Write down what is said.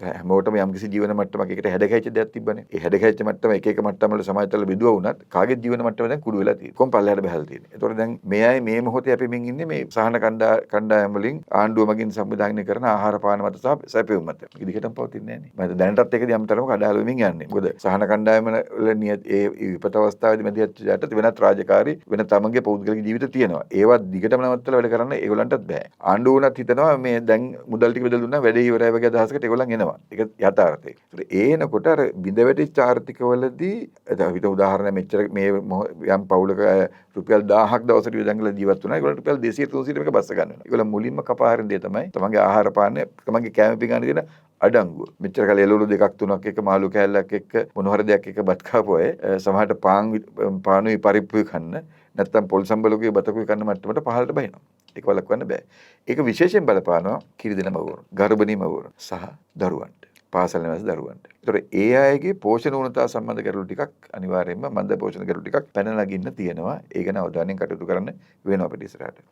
හැමෝටම යම්කිසි ජීවන මට්ටමක එකට හැඩගැහිච්ච දෙයක් තිබ්බනේ. ඒ හැඩගැහිච්ච මට්ටම එක එක මට්ටම් වල සමාජතල බෙදුවා වුණත් කාගේ ජීවන මට්ටම දැන් කුඩු වෙලා තියෙන්නේ. කොම් පල්ලෙහාට බහලා තියෙන්නේ. ඒතකොට දැන් මේ අය මේ මොහොතේ අපෙමින් ඉන්නේ මේ සහන කණ්ඩායම් වලින් ආණ්ඩුව මගින් සංවිධානය කරන ආහාර පාන මත සහ සැපයුම් මත. ඒක දිගටම පවතින්නේ නැහැ නේ. මම දැනටත් ඒක යම්තරමක අඩාල වෙමින් යන්නේ. මොකද සහන කණ්ඩායම වල ඒ විපත අවස්ථාවේදී මැදිහත් වෙනත් රාජකාරී වෙන තමන්ගේ පෞද්ගලික ජීවිත තියෙනවා. ඒවත් දිගටම නවත්තලා වැඩ කරන්න ඒගොල්ලන්ටත් බෑ. ආණ්ඩුව උනත් හිතනවා මේ දැන් මුදල් ටික බෙදලා දුන්නා වැඩේ ඉවරයි වගේ අදහසකට ඒගොල්ලන් එනවා. ඒක යථාර්ථය. ඒ එනකොට අර බිඳ වැටිච්ච ආර්ථිකවලදී අපිට උදාහරණ මෙච්චර මේ යම් පවුලක රුපියල් 1000ක් දවසට වියදම්ගල ජීවත් වුණා. ඒගොල්ලන්ට රුපියල් 200 300 මේක බස්ස ගන්න වෙනවා. ඒගොල්ලන් මුලින්ම කපාරින් දේ තමයි තමන්ගේ ආහාර පාන තමන්ගේ කැම පිඟාන දෙන අඩංගුව. මෙච්චර කාලේ එළවලු දෙකක් තුනක් එක මාළු කෑල්ලක් එක්ක මොන හරි දෙයක් එක්ක බත් කාපු අය සමහරට පානුයි පරිප්පුයි කන්න නැත්තම් පොල් සම්බලුගේ බතකුයි කන්න මට්ටමට පහළට බහිනවා. ඒක වළක්වන්න බෑ. ඒක විශේෂයෙන් බලපානවා කිරිදෙන මවුවරු, ගර්භණී මවුවරු සහ දරුවන්ට. පාසල් යන දරුවන්ට. ඒතර ඒ අයගේ පෝෂණ උණතා සම්බන්ධ ගැටලු ටිකක් අනිවාර්යයෙන්ම මන්ද පෝෂණ ගැටලු ටිකක් පැන නගින්න තියෙනවා. ඒ ගැන අවධානයෙන් කටයුතු කරන්න වෙනවා අපිට ඉස්සරහට.